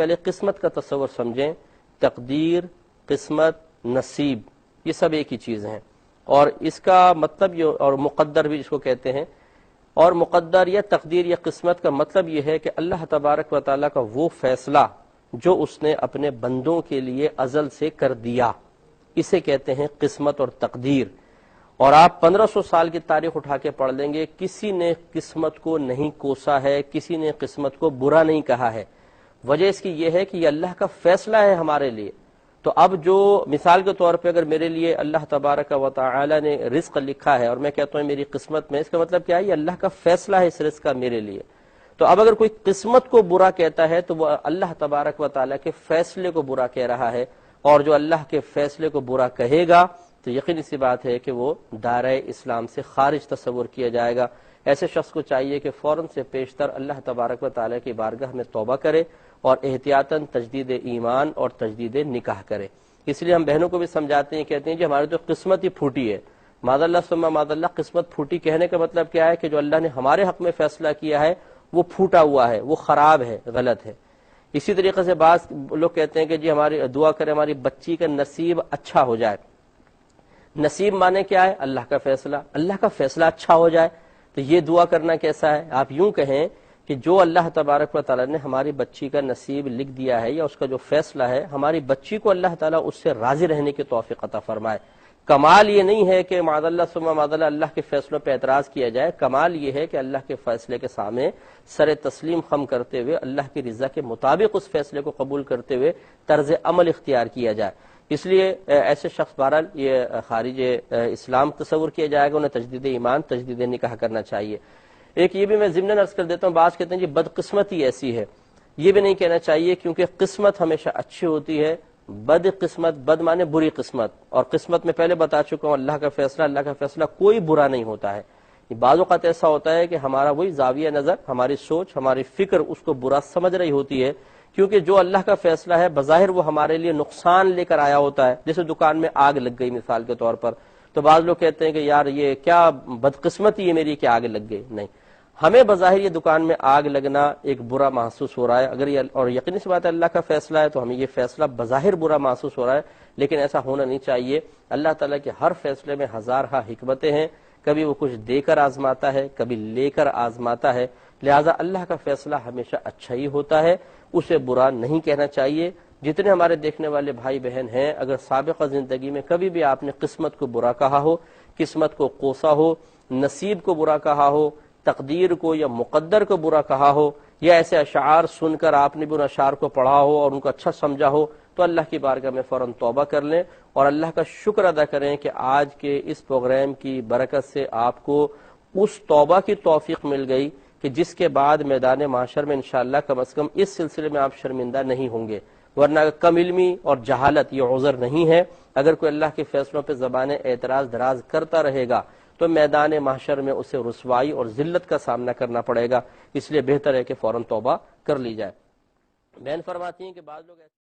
پہلے قسمت کا تصور سمجھیں. تقدیر، قسمت، نصیب، یہ سب ایک ہی چیز ہیں، اور اس کا مطلب یہ، اور مقدر بھی اس کو کہتے ہیں. اور مقدر یا تقدیر یا قسمت کا مطلب یہ ہے کہ اللہ تبارک و تعالیٰ کا وہ فیصلہ جو اس نے اپنے بندوں کے لیے ازل سے کر دیا، اسے کہتے ہیں قسمت اور تقدیر. اور آپ 1500 سال کی تاریخ اٹھا کے پڑھ لیں گے، کسی نے قسمت کو نہیں کوسا ہے، کسی نے قسمت کو برا نہیں کہا ہے. وجہ اس کی یہ ہے کہ یہ اللہ کا فیصلہ ہے ہمارے لیے. تو اب جو مثال کے طور پہ اگر میرے لیے اللہ تبارک و تعالی نے رزق لکھا ہے اور میں کہتا ہوں میری قسمت میں، اس کا مطلب کیا ہے؟ یہ اللہ کا فیصلہ ہے اس رزق کا میرے لیے. تو اب اگر کوئی قسمت کو برا کہتا ہے تو وہ اللہ تبارک و تعالی کے فیصلے کو برا کہہ رہا ہے، اور جو اللہ کے فیصلے کو برا کہے گا تو یقینی سی بات ہے کہ وہ دائرہ اسلام سے خارج تصور کیا جائے گا. ایسے شخص کو چاہیے کہ فوراً سے پیشتر اللہ تبارک و تعالی کی بارگاہ میں توبہ کرے اور احتیاطاً تجدید ایمان اور تجدید نکاح کرے. اس لیے ہم بہنوں کو بھی سمجھاتے ہیں، کہتے ہیں جی ہماری تو قسمت ہی پھوٹی ہے. معاذ اللہ ثم معاذ اللہ، قسمت پھوٹی کہنے کا مطلب کیا ہے؟ کہ جو اللہ نے ہمارے حق میں فیصلہ کیا ہے وہ پھوٹا ہوا ہے، وہ خراب ہے، غلط ہے. اسی طریقے سے بعض لوگ کہتے ہیں کہ جی ہماری دعا کرے ہماری بچی کا نصیب اچھا ہو جائے. نصیب مانے کیا ہے؟ اللہ کا فیصلہ. اللہ کا فیصلہ اچھا ہو جائے تو یہ دعا کرنا کیسا ہے؟ آپ یوں کہیں کہ جو اللہ تبارک و تعالیٰ نے ہماری بچی کا نصیب لکھ دیا ہے یا اس کا جو فیصلہ ہے، ہماری بچی کو اللہ تعالیٰ اس سے راضی رہنے کی توفیق عطا فرمائے. کمال یہ نہیں ہے کہ معاذ اللہ ثم معاذ اللہ کے فیصلوں پہ اعتراض کیا جائے، کمال یہ ہے کہ اللہ کے فیصلے کے سامنے سر تسلیم خم کرتے ہوئے اللہ کی رضا کے مطابق اس فیصلے کو قبول کرتے ہوئے طرز عمل اختیار کیا جائے. اس لیے ایسے شخص بہرحال یہ خارج اسلام تصور کیا جائے گا، انہیں تجدید ایمان تجدید نکاح کرنا چاہیے. ایک یہ بھی میں ضمن عرض کر دیتا ہوں، بعض کہتے ہیں جی بدقسمتی ایسی ہے، یہ بھی نہیں کہنا چاہیے، کیونکہ قسمت ہمیشہ اچھی ہوتی ہے. بد قسمت، بد مانے بری قسمت، اور قسمت میں پہلے بتا چکا ہوں اللہ کا فیصلہ کوئی برا نہیں ہوتا ہے. بعض اوقات ایسا ہوتا ہے کہ ہمارا وہی زاویہ نظر، ہماری سوچ، ہماری فکر اس کو برا سمجھ رہی ہوتی ہے، کیونکہ جو اللہ کا فیصلہ ہے بظاہر وہ ہمارے لیے نقصان لے کر آیا ہوتا ہے. جیسے دکان میں آگ لگ گئی مثال کے طور پر، تو بعض لوگ کہتے ہیں کہ یار یہ کیا بدقسمتی ہے میری کہ آگ لگ گئی. نہیں، ہمیں بظاہر یہ دکان میں آگ لگنا ایک برا محسوس ہو رہا ہے، اگر یہ اور یقینی سی بات ہے اللہ کا فیصلہ ہے تو ہمیں یہ فیصلہ بظاہر برا محسوس ہو رہا ہے، لیکن ایسا ہونا نہیں چاہیے. اللہ تعالیٰ کے ہر فیصلے میں ہزارہ حکمتیں ہیں، کبھی وہ کچھ دے کر آزماتا ہے، کبھی لے کر آزماتا ہے. لہٰذا اللہ کا فیصلہ ہمیشہ اچھا ہی ہوتا ہے، اسے برا نہیں کہنا چاہیے. جتنے ہمارے دیکھنے والے بھائی بہن ہیں، اگر سابقہ زندگی میں کبھی بھی آپ نے قسمت کو برا کہا ہو، قسمت کو کوسا ہو، نصیب کو برا کہا ہو، تقدیر کو یا مقدر کو برا کہا ہو، یا ایسے اشعار سن کر آپ نے بھی ان اشعار کو پڑھا ہو اور ان کو اچھا سمجھا ہو، تو اللہ کی بارگاہ میں فوراً توبہ کر لیں اور اللہ کا شکر ادا کریں کہ آج کے اس پروگرام کی برکت سے آپ کو اس توبہ کی توفیق مل گئی کہ جس کے بعد میدان محشر میں انشاءاللہ کم از کم اس سلسلے میں آپ شرمندہ نہیں ہوں گے. ورنہ کم علمی اور جہالت یہ عذر نہیں ہے. اگر کوئی اللہ کے فیصلوں پہ زبان اعتراض دراز کرتا رہے گا تو میدان محشر میں اسے رسوائی اور ذلت کا سامنا کرنا پڑے گا. اس لیے بہتر ہے کہ فوراً توبہ کر لی جائے. بہن فرماتی ہیں کہ بعض لوگ